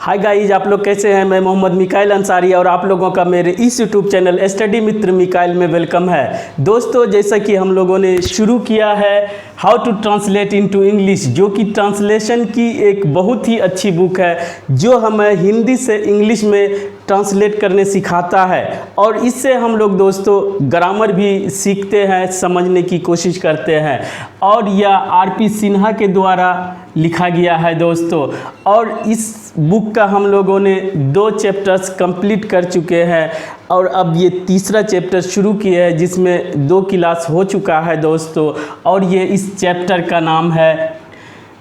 Hi guys, आप लोग कैसे हैं। मैं मोहम्मद मिकाइल अंसारी और आप लोगों का मेरे इस यूट्यूब चैनल स्टडी मित्र मिकाइल में वेलकम है। दोस्तों, जैसा कि हम लोगों ने शुरू किया है how to translate into English, जो कि ट्रांसलेशन की एक बहुत ही अच्छी बुक है जो हमें हिंदी से इंग्लिश में ट्रांसलेट करने सिखाता है। और इससे हम लोग दोस्तों ग्रामर भी सीखते हैं, समझने की कोशिश करते हैं। और यह आर.पी. सिन्हा के द्वारा लिखा गया है दोस्तों। और इस बुक का हम लोगों ने 2 चैप्टर्स कंप्लीट कर चुके हैं और अब ये तीसरा चैप्टर शुरू किया है जिसमें 2 क्लास हो चुका है दोस्तों। और ये इस चैप्टर का नाम है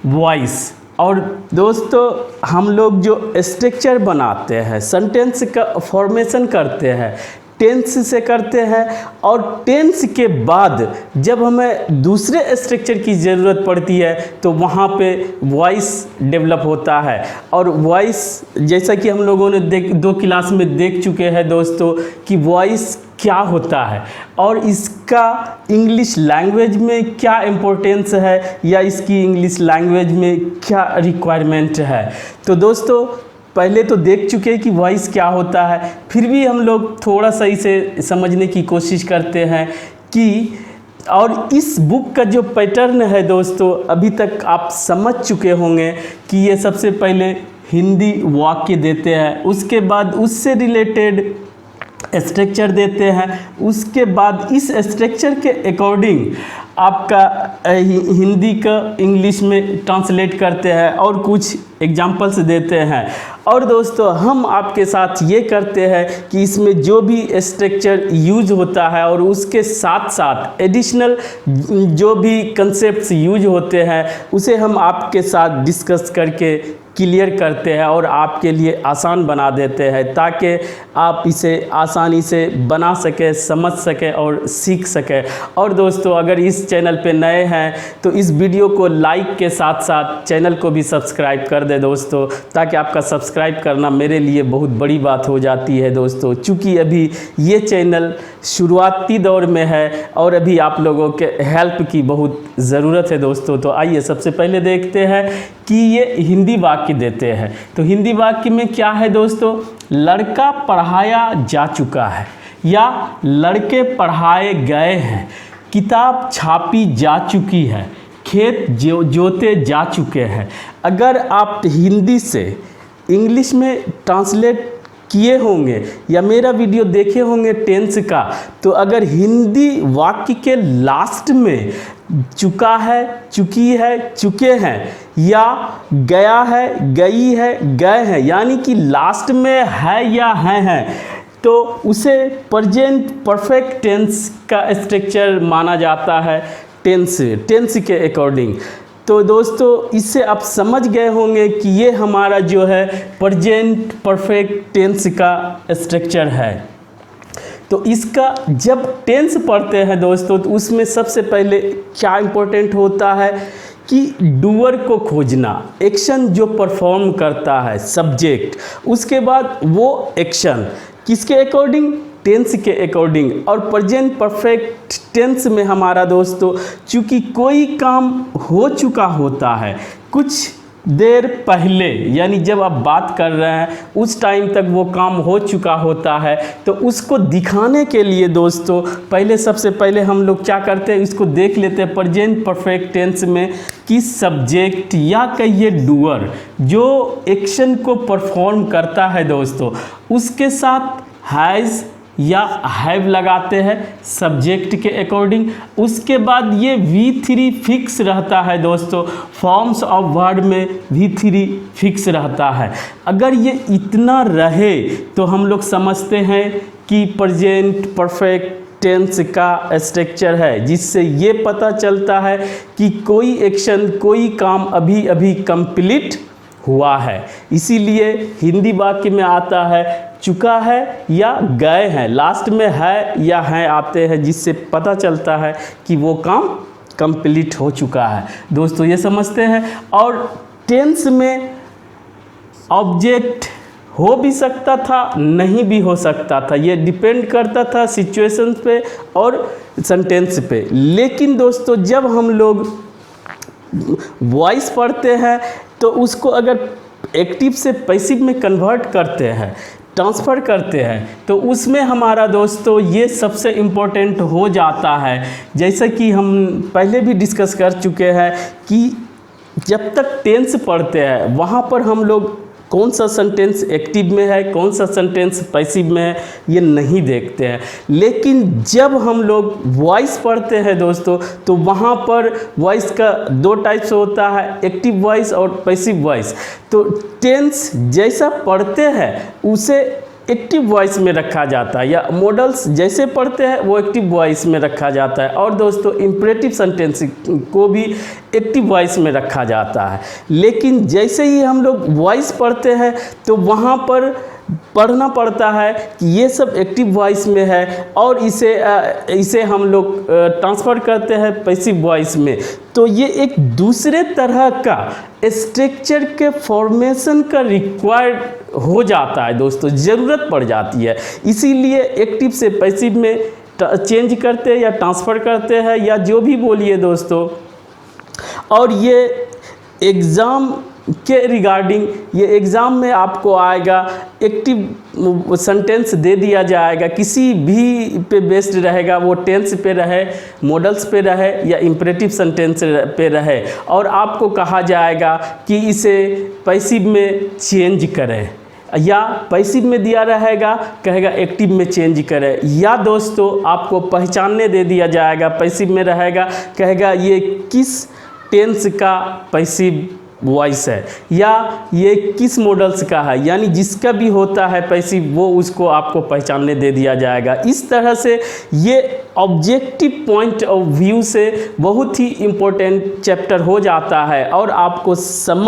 वॉइस। और दोस्तों, हम लोग जो स्ट्रक्चर बनाते हैं, सेंटेंस का फॉर्मेशन करते हैं, टेंस से करते हैं। और टेंस के बाद जब हमें दूसरे स्ट्रक्चर की ज़रूरत पड़ती है तो वहाँ पे वॉइस डेवलप होता है। और वॉइस, जैसा कि हम लोगों ने 2 क्लास में देख चुके हैं दोस्तों कि वॉइस क्या होता है और इसका इंग्लिश लैंग्वेज में क्या इम्पोर्टेंस है या इसकी इंग्लिश लैंग्वेज में क्या रिक्वायरमेंट है। तो दोस्तों, पहले तो देख चुके हैं कि वॉइस क्या होता है, फिर भी हम लोग थोड़ा सा इसे समझने की कोशिश करते हैं कि और इस बुक का जो पैटर्न है दोस्तों, अभी तक आप समझ चुके होंगे कि ये सबसे पहले हिंदी वाक्य देते हैं, उसके बाद उससे रिलेटेड स्ट्रक्चर देते हैं, उसके बाद इस स्ट्रक्चर के अकॉर्डिंग आपका हिंदी का इंग्लिश में ट्रांसलेट करते हैं और कुछ एग्जाम्पल्स देते हैं। और दोस्तों, हम आपके साथ ये करते हैं कि इसमें जो भी स्ट्रक्चर यूज होता है और उसके साथ साथ एडिशनल जो भी कंसेप्ट्स यूज होते हैं उसे हम आपके साथ डिस्कस करके क्लियर करते हैं और आपके लिए आसान बना देते हैं ताकि आप इसे आसानी से बना सकें, समझ सकें और सीख सकें। और दोस्तों, अगर इस चैनल पे नए हैं तो इस वीडियो को लाइक के साथ साथ चैनल को भी सब्सक्राइब कर दें दोस्तों, ताकि आपका सब्सक्राइब करना मेरे लिए बहुत बड़ी बात हो जाती है दोस्तों। चूँकि अभी ये चैनल शुरुआती दौर में है और अभी आप लोगों के हेल्प की बहुत ज़रूरत है दोस्तों। तो आइए सबसे पहले देखते हैं कि ये हिंदी वाक्य देते हैं। तो हिंदी वाक्य में क्या है दोस्तों, लड़का पढ़ाया जा चुका है या लड़के पढ़ाए गए हैं, किताब छापी जा चुकी है, खेत जोते जा चुके हैं। अगर आप हिंदी से इंग्लिश में ट्रांसलेट किए होंगे या मेरा वीडियो देखे होंगे टेंस का, तो अगर हिंदी वाक्य के लास्ट में चुका है, चुकी है, चुके हैं या गया है, गई है, गए हैं, यानी कि लास्ट में है या हैं, तो उसे प्रेजेंट परफेक्ट टेंस का स्ट्रक्चर माना जाता है टेंस के अकॉर्डिंग। तो दोस्तों, इससे आप समझ गए होंगे कि ये हमारा जो है प्रेजेंट परफेक्ट टेंस का स्ट्रक्चर है। तो इसका जब टेंस पढ़ते हैं दोस्तों तो उसमें सबसे पहले क्या इम्पोर्टेंट होता है कि डूअर को खोजना, एक्शन जो परफॉर्म करता है सब्जेक्ट, उसके बाद वो एक्शन किसके अकॉर्डिंग, टेंस के अकॉर्डिंग। और प्रेजेंट परफेक्ट टेंस में हमारा दोस्तों चूँकि कोई काम हो चुका होता है कुछ देर पहले, यानी जब आप बात कर रहे हैं उस टाइम तक वो काम हो चुका होता है, तो उसको दिखाने के लिए दोस्तों पहले सबसे पहले हम लोग क्या करते हैं, इसको देख लेते हैं प्रेजेंट परफेक्ट टेंस में कि सब्जेक्ट या कहिए डूअर जो एक्शन को परफॉर्म करता है दोस्तों, उसके साथ हैज़ या हैव लगाते हैं सब्जेक्ट के अकॉर्डिंग। उसके बाद ये V3 फिक्स रहता है दोस्तों, फॉर्म्स ऑफ वर्ड में V3 फिक्स रहता है। अगर ये इतना रहे तो हम लोग समझते हैं कि प्रेजेंट परफेक्ट टेंस का स्ट्रक्चर है, जिससे ये पता चलता है कि कोई एक्शन, कोई काम अभी अभी कंप्लीट हुआ है। इसीलिए हिंदी वाक्य में आता है चुका है या गए हैं, लास्ट में है या हैं आते हैं, जिससे पता चलता है कि वो काम कंप्लीट हो चुका है दोस्तों, ये समझते हैं। और टेंस में ऑब्जेक्ट हो भी सकता था, नहीं भी हो सकता था, ये डिपेंड करता था सिचुएशन पे और सेंटेंस पे। लेकिन दोस्तों, जब हम लोग वॉइस पढ़ते हैं तो उसको अगर एक्टिव से पैसिव में कन्वर्ट करते हैं, ट्रांसफ़र करते हैं, तो उसमें हमारा दोस्तों ये सबसे इम्पोर्टेंट हो जाता है। जैसे कि हम पहले भी डिस्कस कर चुके हैं कि जब तक टेंस पढ़ते हैं वहाँ पर हम लोग कौन सा सेंटेंस एक्टिव में है, कौन सा सेंटेंस पैसिव में है, ये नहीं देखते हैं। लेकिन जब हम लोग वॉइस पढ़ते हैं दोस्तों, तो वहाँ पर वॉइस का दो टाइप्स होता है, एक्टिव वॉइस और पैसिव वॉइस। तो टेंस जैसा पढ़ते हैं उसे एक्टिव वॉइस में रखा जाता है, या मॉडल्स जैसे पढ़ते हैं वो एक्टिव वॉइस में रखा जाता है। और दोस्तों इम्परेटिव सेंटेंस को भी एक्टिव वॉइस में रखा जाता है। लेकिन जैसे ही हम लोग वॉइस पढ़ते हैं तो वहाँ पर पढ़ना पड़ता है कि ये सब एक्टिव वॉइस में है, और इसे हम लोग ट्रांसफ़र करते हैं पैसिव वॉइस में। तो ये एक दूसरे तरह का स्ट्रक्चर के फॉर्मेशन का रिक्वायर्ड हो जाता है दोस्तों, ज़रूरत पड़ जाती है। इसीलिए एक्टिव से पैसिव में चेंज करते हैं या ट्रांसफ़र करते हैं, या जो भी बोलिए दोस्तों। और ये एग्ज़ाम के रिगार्डिंग, ये एग्ज़ाम में आपको आएगा, एक्टिव सेंटेंस दे दिया जाएगा, किसी भी पे बेस्ड रहेगा, वो टेंस पे रहे, मॉडल्स पे रहे, या इम्परेटिव सेंटेंस पे रहे, और आपको कहा जाएगा कि इसे पैसिव में चेंज करें, या पैसिव में दिया रहेगा कहेगा एक्टिव में चेंज करें, या दोस्तों आपको पहचानने दे दिया जाएगा, पैसिव में रहेगा कहेगा ये किस टेंस का पैसिव वॉइस है, या ये किस मॉडल्स का है, यानी जिसका भी होता है पैसिव वो उसको आपको पहचानने दे दिया जाएगा। इस तरह से ये ऑब्जेक्टिव पॉइंट ऑफ व्यू से बहुत ही इम्पोर्टेंट चैप्टर हो जाता है, और आपको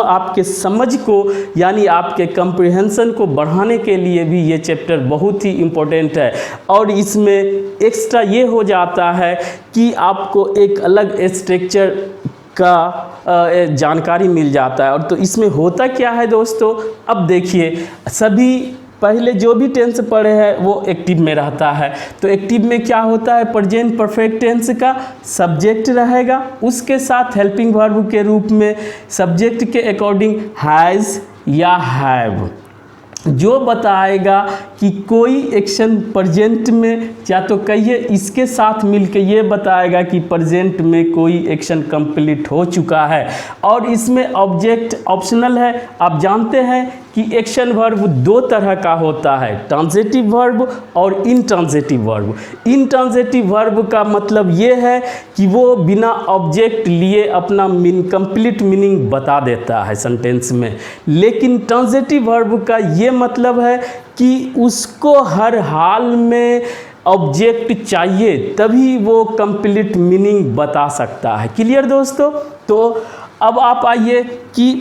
आपके समझ को यानी आपके कम्प्रिहेंशन को बढ़ाने के लिए भी ये चैप्टर बहुत ही इम्पोर्टेंट है। और इसमें एक्स्ट्रा ये हो जाता है कि आपको एक अलग स्ट्रक्चर का जानकारी मिल जाता है। और तो इसमें होता क्या है दोस्तों, अब देखिए, सभी पहले जो भी टेंस पढ़े हैं वो एक्टिव में रहता है। तो एक्टिव में क्या होता है, प्रेजेंट परफेक्ट टेंस का सब्जेक्ट रहेगा, उसके साथ हेल्पिंग वर्ब के रूप में सब्जेक्ट के अकॉर्डिंग हैज़ या हैव, जो बताएगा कि कोई एक्शन प्रेजेंट में, या तो कहिए इसके साथ मिलके ये बताएगा कि प्रेजेंट में कोई एक्शन कंप्लीट हो चुका है। और इसमें ऑब्जेक्ट ऑप्शनल है। आप जानते हैं कि एक्शन वर्ब दो तरह का होता है, ट्रांजिटिव वर्ब और इनट्रांजिटिव वर्ब। इनट्रांजिटिव वर्ब का मतलब ये है कि वो बिना ऑब्जेक्ट लिए अपना कंप्लीट मीनिंग बता देता है सेंटेंस में। लेकिन ट्रांजिटिव वर्ब का ये मतलब है कि उसको हर हाल में ऑब्जेक्ट चाहिए, तभी वो कंप्लीट मीनिंग बता सकता है। क्लियर दोस्तों? तो अब आप आइए कि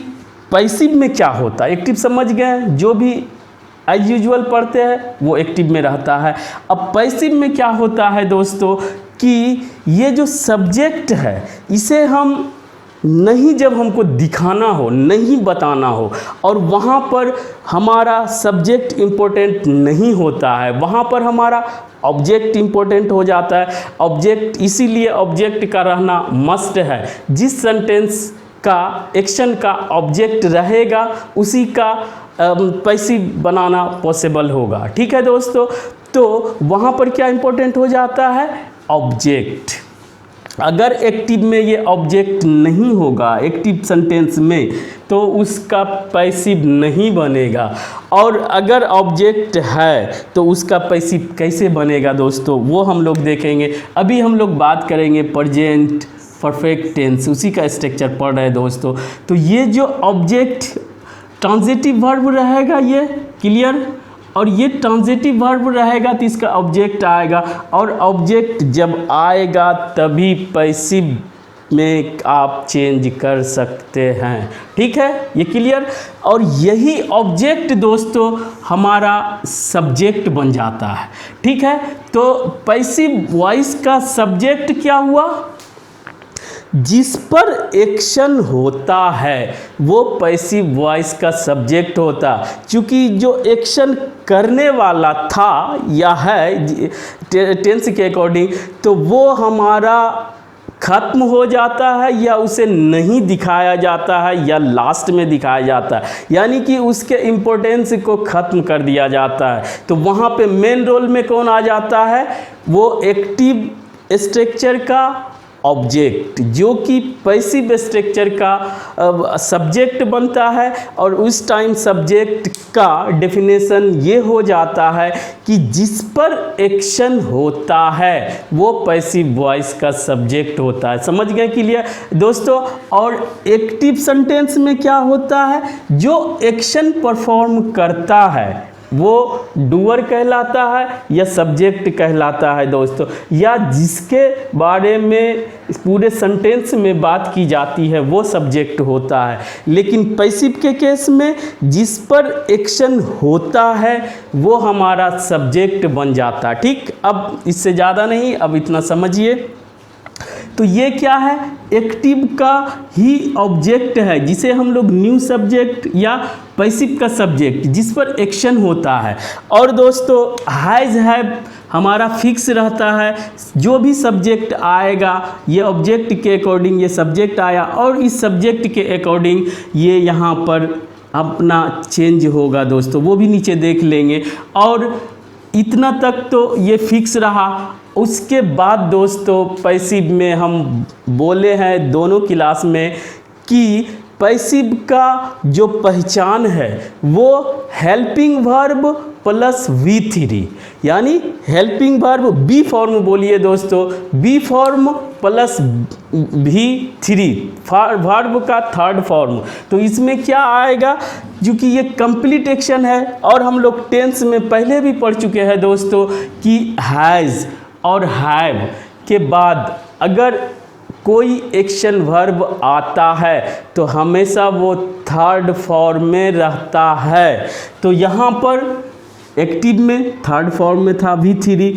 पैसिव में क्या होता है। एक्टिव समझ गए, जो भी एज यूजुअल पढ़ते हैं वो एक्टिव में रहता है। अब पैसिव में क्या होता है दोस्तों कि ये जो सब्जेक्ट है इसे हम नहीं, जब हमको दिखाना हो, नहीं बताना हो, और वहाँ पर हमारा सब्जेक्ट इम्पोर्टेंट नहीं होता है, वहाँ पर हमारा ऑब्जेक्ट इम्पोर्टेंट हो जाता है। ऑब्जेक्ट, इसीलिए ऑब्जेक्ट का रहना मस्ट है। जिस सेंटेंस का एक्शन का ऑब्जेक्ट रहेगा उसी का पैसिव बनाना पॉसिबल होगा। ठीक है दोस्तों? तो वहाँ पर क्या इम्पोर्टेंट हो जाता है, ऑब्जेक्ट। अगर एक्टिव में ये ऑब्जेक्ट नहीं होगा, एक्टिव सेंटेंस में, तो उसका पैसिव नहीं बनेगा। और अगर ऑब्जेक्ट है तो उसका पैसिव कैसे बनेगा दोस्तों, वो हम लोग देखेंगे। अभी हम लोग बात करेंगे प्रेजेंट परफेक्ट टेंस, उसी का स्ट्रक्चर पढ़ रहे हैं दोस्तों। तो ये जो ऑब्जेक्ट ट्रांजिटिव वर्ब रहेगा, ये क्लियर, और ये ट्रांजिटिव वर्ब रहेगा तो इसका ऑब्जेक्ट आएगा, और ऑब्जेक्ट जब आएगा तभी पैसिव में आप चेंज कर सकते हैं। ठीक है, ये क्लियर। और यही ऑब्जेक्ट दोस्तों हमारा सब्जेक्ट बन जाता है। ठीक है, तो पैसिव वॉइस का सब्जेक्ट क्या हुआ, जिस पर एक्शन होता है वो पैसिव वॉइस का सब्जेक्ट होता। क्योंकि जो एक्शन करने वाला था या है टेंस के अकॉर्डिंग, तो वो हमारा खत्म हो जाता है या उसे नहीं दिखाया जाता है या लास्ट में दिखाया जाता है, यानी कि उसके इम्पोर्टेंस को ख़त्म कर दिया जाता है। तो वहाँ पे मेन रोल में कौन आ जाता है, वो एक्टिव स्ट्रक्चर का ऑब्जेक्ट, जो कि पैसिव स्ट्रक्चर का सब्जेक्ट बनता है। और उस टाइम सब्जेक्ट का डेफिनेशन ये हो जाता है कि जिस पर एक्शन होता है वो पैसिव वॉइस का सब्जेक्ट होता है। समझ गए क्लियर दोस्तों। और एक्टिव सेंटेंस में क्या होता है, जो एक्शन परफॉर्म करता है वो डूअर कहलाता है या सब्जेक्ट कहलाता है दोस्तों, या जिसके बारे में पूरे सेंटेंस में बात की जाती है वो सब्जेक्ट होता है। लेकिन पैसिव के केस में जिस पर एक्शन होता है वो हमारा सब्जेक्ट बन जाता है। ठीक, अब इससे ज़्यादा नहीं, अब इतना समझिए। तो ये क्या है, एक्टिव का ही ऑब्जेक्ट है जिसे हम लोग न्यू सब्जेक्ट या पैसिव का सब्जेक्ट जिस पर एक्शन होता है। और दोस्तों हैज़ हैव हमारा फिक्स रहता है, जो भी सब्जेक्ट आएगा ये ऑब्जेक्ट के अकॉर्डिंग ये सब्जेक्ट आया और इस सब्जेक्ट के अकॉर्डिंग ये यहाँ पर अपना चेंज होगा दोस्तों, वो भी नीचे देख लेंगे। और इतना तक तो ये फिक्स रहा। उसके बाद दोस्तों पैसिव में हम बोले हैं दोनों क्लास में कि पैसिव का जो पहचान है वो हेल्पिंग वर्ब प्लस V3, यानी हेल्पिंग वर्ब बी फॉर्म बोलिए दोस्तों, be form plus V3 verb का थर्ड फॉर्म। तो इसमें क्या आएगा, क्योंकि ये कंप्लीट एक्शन है और हम लोग टेंस में पहले भी पढ़ चुके हैं दोस्तों कि हैज़ और हैव के बाद अगर कोई एक्शन वर्ब आता है तो हमेशा वो थर्ड फॉर्म में रहता है। तो यहाँ पर एक्टिव में थर्ड फॉर्म में था V3।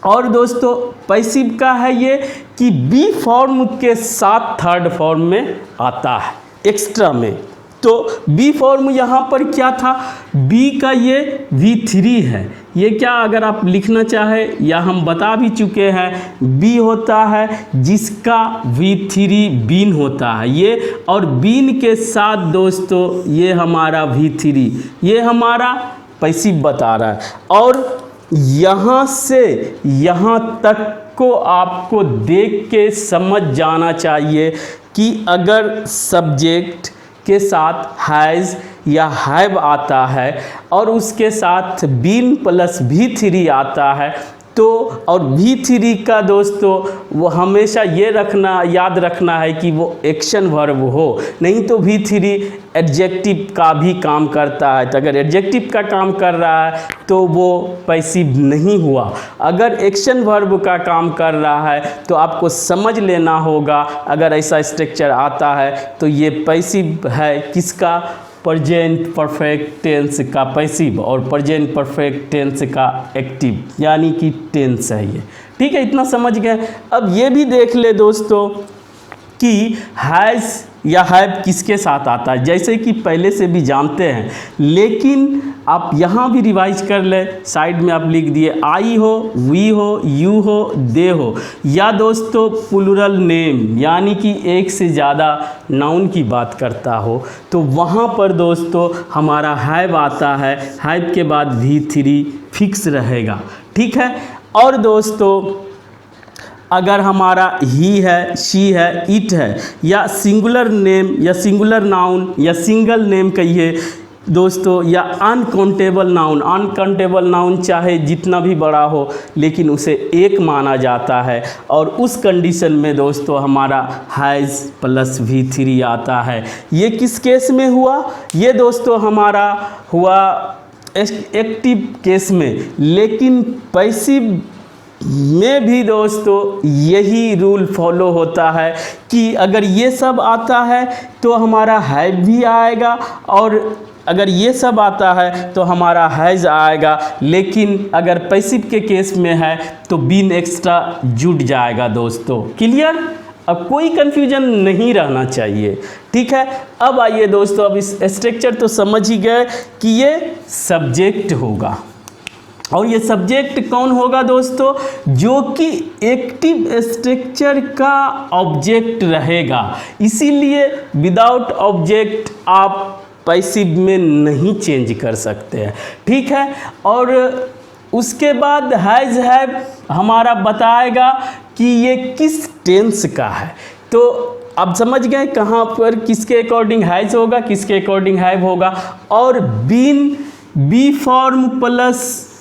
और दोस्तों पैसिव का है ये कि बी फॉर्म के साथ थर्ड फॉर्म में आता है एक्स्ट्रा में। तो बी फॉर्म यहाँ पर क्या था, बी का ये V3 है। ये क्या अगर आप लिखना चाहे या हम बता भी चुके हैं, बी होता है जिसका V3 बीन होता है ये, और बीन के साथ दोस्तों ये हमारा V3, ये हमारा पैसिव बता रहा है। और यहाँ से यहाँ तक को आपको देख के समझ जाना चाहिए कि अगर सब्जेक्ट के साथ हैज़ या हैव आता है और उसके साथ बीन प्लस V3 आता है तो, और V3 का दोस्तों वो हमेशा ये रखना याद रखना है कि वो एक्शन वर्ब हो, नहीं तो V3 एडजेक्टिव का भी काम करता है। तो अगर एडजेक्टिव का काम कर रहा है तो वो पैसिव नहीं हुआ। अगर एक्शन वर्ब का काम कर रहा है तो आपको समझ लेना होगा, अगर ऐसा स्ट्रक्चर आता है तो ये पैसिव है, किसका, प्रेजेंट परफेक्ट टेंस का पैसिव और प्रेजेंट परफेक्ट टेंस का एक्टिव, यानी कि टेंस है ये। ठीक है, इतना समझ गए। अब ये भी देख ले दोस्तों कि हैज़ या हैव किसके साथ आता है, जैसे कि पहले से भी जानते हैं, लेकिन आप यहाँ भी रिवाइज कर ले। साइड में आप लिख दिए आई हो, वी हो, यू हो, दे हो, या दोस्तों प्लूरल नेम यानी कि एक से ज़्यादा नाउन की बात करता हो, तो वहाँ पर दोस्तों हमारा हैव आता है। हैव के बाद V3 फिक्स रहेगा। ठीक है। और दोस्तों अगर हमारा ही है, शी है, इट है, या सिंगुलर नेम या सिंगुलर नाउन या सिंगल नेम कहिए दोस्तों, या अनकाउंटेबल नाउन, अनकाउंटेबल नाउन चाहे जितना भी बड़ा हो लेकिन उसे एक माना जाता है, और उस कंडीशन में दोस्तों हमारा हैज़ प्लस V3 आता है। ये किस केस में हुआ, ये दोस्तों हमारा हुआ एक्टिव केस में, लेकिन पैसिव में भी दोस्तों यही रूल फॉलो होता है कि अगर ये सब आता है तो हमारा हैव भी आएगा, और अगर ये सब आता है तो हमारा हैज़ आएगा, लेकिन अगर पैसिव के केस में है तो बीन एक्स्ट्रा जुड़ जाएगा दोस्तों। क्लियर, अब कोई कन्फ्यूजन नहीं रहना चाहिए। ठीक है। अब आइए दोस्तों, अब इस स्ट्रक्चर तो समझ ही गए कि ये सब्जेक्ट होगा, और ये सब्जेक्ट कौन होगा दोस्तों, जो कि एक्टिव स्ट्रक्चर का ऑब्जेक्ट रहेगा। इसीलिए विदाउट ऑब्जेक्ट आप पैसिव में नहीं चेंज कर सकते हैं, ठीक है। और उसके बाद हैज़ हैव हमारा बताएगा कि ये किस टेंस का है। तो आप समझ गए कहाँ पर किसके अकॉर्डिंग हैज़ होगा, किसके अकॉर्डिंग हैव होगा। और been B form plus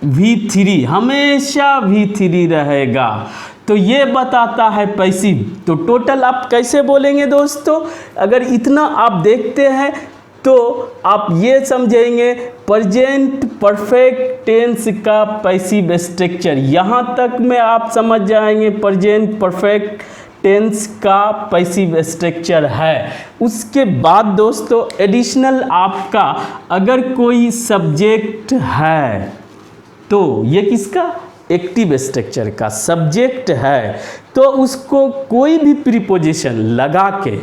V3 हमेशा V3 रहेगा, तो ये बताता है पैसिव। तो टोटल आप कैसे बोलेंगे दोस्तों, अगर इतना आप देखते हैं तो आप ये समझेंगे प्रेजेंट परफेक्ट टेंस का पैसिव स्ट्रक्चर, यहाँ तक में आप समझ जाएंगे प्रेजेंट परफेक्ट टेंस का पैसिव स्ट्रक्चर है। उसके बाद दोस्तों एडिशनल आपका अगर कोई सब्जेक्ट है तो ये किसका, एक्टिव स्ट्रक्चर का सब्जेक्ट है, तो उसको कोई भी प्रीपोजिशन लगा के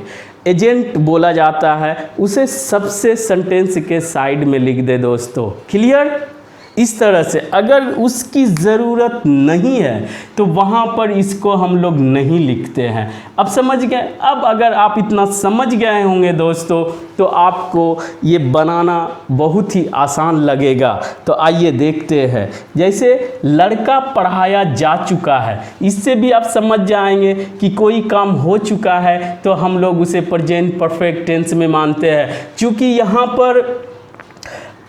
एजेंट बोला जाता है, उसे सबसे सेंटेंस के साइड में लिख दे दोस्तों। क्लियर। इस तरह से अगर उसकी ज़रूरत नहीं है तो वहाँ पर इसको हम लोग नहीं लिखते हैं। अब समझ गए। अब अगर आप इतना समझ गए होंगे दोस्तों तो आपको ये बनाना बहुत ही आसान लगेगा। तो आइए देखते हैं। जैसे लड़का पढ़ाया जा चुका है, इससे भी आप समझ जाएंगे कि कोई काम हो चुका है तो हम लोग उसे प्रेजेंट परफेक्ट टेंस में मानते हैं। क्योंकि यहाँ पर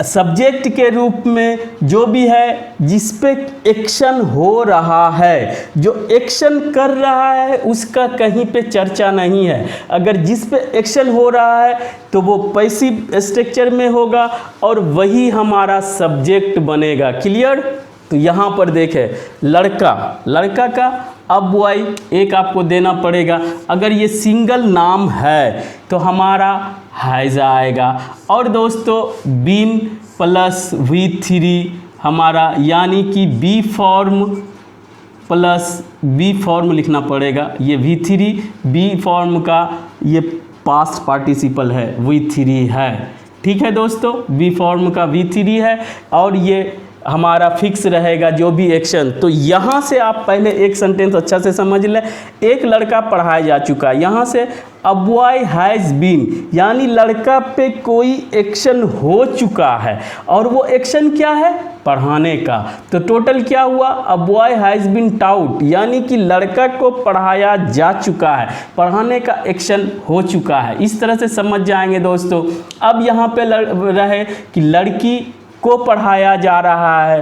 सब्जेक्ट के रूप में जो भी है जिस पे एक्शन हो रहा है, जो एक्शन कर रहा है उसका कहीं पे चर्चा नहीं है। अगर जिस पे एक्शन हो रहा है तो वो पैसिव स्ट्रक्चर में होगा और वही हमारा सब्जेक्ट बनेगा। क्लियर। तो यहाँ पर देखें लड़का का अब वाई एक आपको देना पड़ेगा। अगर ये सिंगल नाम है तो हमारा हैज़ आएगा। और दोस्तों बीन प्लस V3 हमारा यानी कि be form plus be form लिखना पड़ेगा। ये V3 बी फॉर्म का ये पास्ट पार्टिसिपल है, V3 है। ठीक है दोस्तों, बी फॉर्म का V3 है और ये हमारा फिक्स रहेगा जो भी एक्शन। तो यहाँ से आप पहले एक सेंटेंस अच्छा से समझ लें। एक लड़का पढ़ाया जा चुका है, यहाँ से अ बॉय हैज़ बीन यानी लड़का पे कोई एक्शन हो चुका है और वो एक्शन क्या है, पढ़ाने का। तो टोटल क्या हुआ, a boy has been taught यानी कि लड़का को पढ़ाया जा चुका है, पढ़ाने का एक्शन हो चुका है। इस तरह से समझ जाएंगे दोस्तों। अब यहाँ पे रहे कि लड़की को पढ़ाया जा रहा है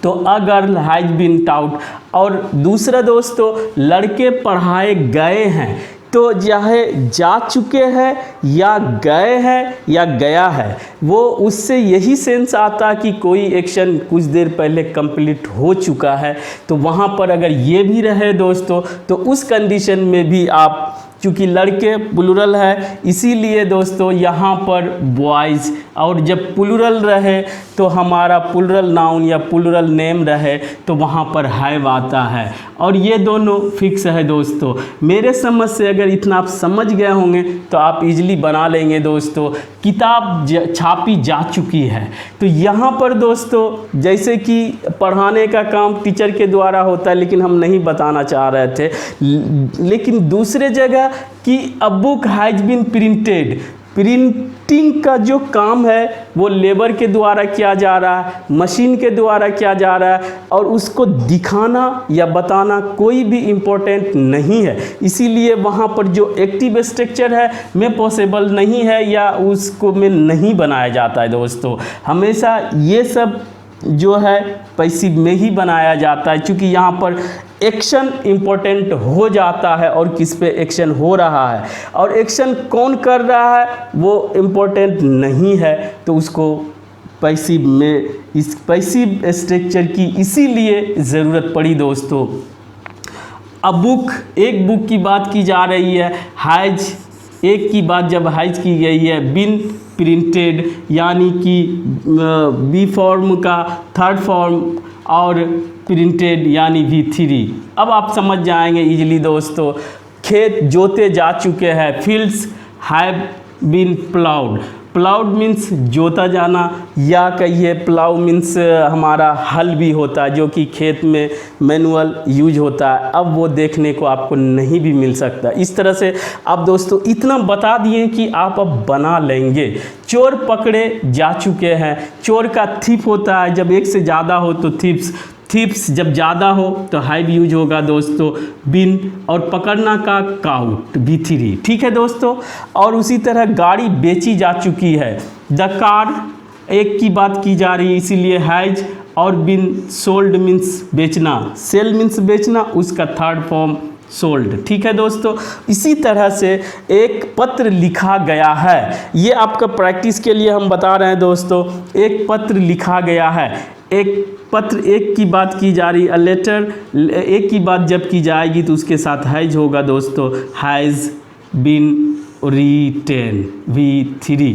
तो a girl has been taught. और दूसरा दोस्तों लड़के पढ़ाए गए हैं, तो चाहे जा चुके हैं या गए हैं या गया है, वो उससे यही सेंस आता कि कोई एक्शन कुछ देर पहले कंप्लीट हो चुका है। तो वहाँ पर अगर ये भी रहे दोस्तों तो उस कंडीशन में भी आप, चूँकि लड़के प्लूरल है इसीलिए दोस्तों यहाँ पर बॉयज़, और जब प्लूरल रहे तो हमारा प्लूरल नाउन या प्लूरल नेम रहे तो वहाँ पर हैव आता है। और ये दोनों फिक्स है दोस्तों। मेरे समझ से अगर इतना आप समझ गए होंगे तो आप इजीली बना लेंगे दोस्तों। किताब छापी जा चुकी है, तो यहाँ पर दोस्तों जैसे कि पढ़ाने का काम टीचर के द्वारा होता है लेकिन हम नहीं बताना चाह रहे थे, लेकिन दूसरे जगह कि a book has been printed, printing का जो काम है वो लेबर के द्वारा किया जा रहा है, मशीन के द्वारा किया जा रहा है और उसको दिखाना या बताना कोई भी इम्पोर्टेंट नहीं है। इसीलिए वहाँ पर जो एक्टिव स्ट्रक्चर है में पॉसिबल नहीं है या उसको में नहीं बनाया जाता है दोस्तों। हमेशा ये सब जो है पैसिव में ही बनाया जाता है, क्योंकि यहाँ पर एक्शन इम्पोर्टेंट हो जाता है और किस पे एक्शन हो रहा है और एक्शन कौन कर रहा है वो इम्पोर्टेंट नहीं है। तो उसको पैसिव में, इस पैसिव स्ट्रक्चर की इसीलिए ज़रूरत पड़ी दोस्तों। अब बुक, एक बुक की बात की जा रही है, हैज़ एक की बात जब हैज़ की गई है, बिन प्रिंटेड यानी कि बी फॉर्म का थर्ड फॉर्म और प्रिंटेड यानी V3। अब आप समझ जाएंगे इजीली दोस्तों। खेत जोते जा चुके हैं, fields have been ploughed, ploughed means जोता जाना, या कहिए प्लाउ मीन्स हमारा हल भी होता है जो कि खेत में मैनुअल यूज होता है। अब वो देखने को आपको नहीं भी मिल सकता। इस तरह से आप दोस्तों इतना बता दिए कि आप अब बना लेंगे। चोर पकड़े जा चुके हैं। चोर का थीप होता है, जब एक से ज़्यादा हो तो थीप्स जब ज़्यादा हो तो हाइव यूज होगा दोस्तों बिन, और पकड़ना का काउट B3, ठीक है दोस्तों। और उसी तरह गाड़ी बेची जा चुकी है, द कार एक की बात की जा रही है इसीलिए हैज, और बिन सोल्ड मीन्स बेचना, सेल मीन्स बेचना, उसका थर्ड फॉर्म सोल्ड, ठीक है दोस्तों। इसी तरह से एक पत्र लिखा गया है, ये आपका प्रैक्टिस के लिए हम बता रहे हैं दोस्तों। एक पत्र लिखा गया है, एक पत्र एक की बात की जा रही है, लेटर एक की बात जब की जाएगी तो उसके साथ हैज होगा दोस्तों, हैज़ बीन रिटेन V3।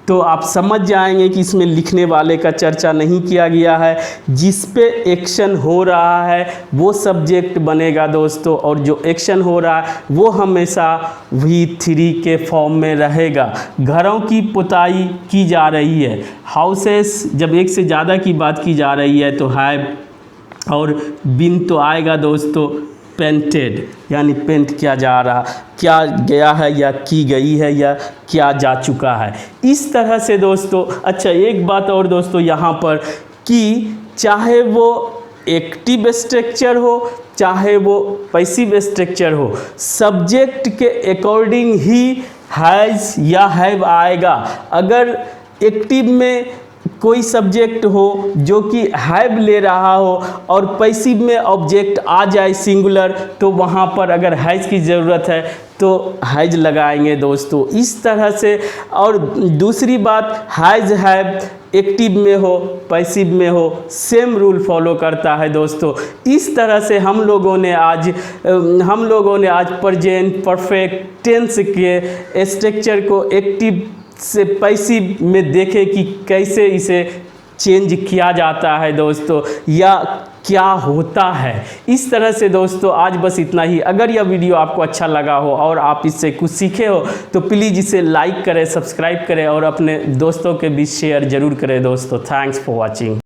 तो आप समझ जाएंगे कि इसमें लिखने वाले का चर्चा नहीं किया गया है। जिस पे एक्शन हो रहा है वो सब्जेक्ट बनेगा दोस्तों, और जो एक्शन हो रहा है वो हमेशा V3 के फॉर्म में रहेगा। घरों की पुताई की जा रही है, हाउसेस जब एक से ज़्यादा की बात की जा रही है तो हैव, और बिन तो आएगा दोस्तों पेंटेड, यानी पेंट किया जा रहा, क्या गया है या की गई है या क्या जा चुका है। इस तरह से दोस्तों, अच्छा एक बात और दोस्तों यहाँ पर कि चाहे वो एक्टिव स्ट्रक्चर हो चाहे वो पैसिव स्ट्रक्चर हो, सब्जेक्ट के अकॉर्डिंग ही हैज़ या हैव आएगा। अगर एक्टिव में कोई सब्जेक्ट हो जो कि हैव ले रहा हो और पैसिव में ऑब्जेक्ट आ जाए सिंगुलर, तो वहाँ पर अगर हैज़ की ज़रूरत है तो हैज़ लगाएंगे दोस्तों। इस तरह से, और दूसरी बात हैज़ हैव एक्टिव में हो पैसिव में हो सेम रूल फॉलो करता है दोस्तों। इस तरह से हम लोगों ने आज प्रेजेंट परफेक्ट टेंस के स्ट्रक्चर को एक्टिव से पैसिव में देखें कि कैसे इसे चेंज किया जाता है दोस्तों, या क्या होता है। इस तरह से दोस्तों आज बस इतना ही। अगर यह वीडियो आपको अच्छा लगा हो और आप इससे कुछ सीखे हो तो प्लीज़ इसे लाइक करें, सब्सक्राइब करें और अपने दोस्तों के बीच शेयर ज़रूर करें दोस्तों। Thanks for watching.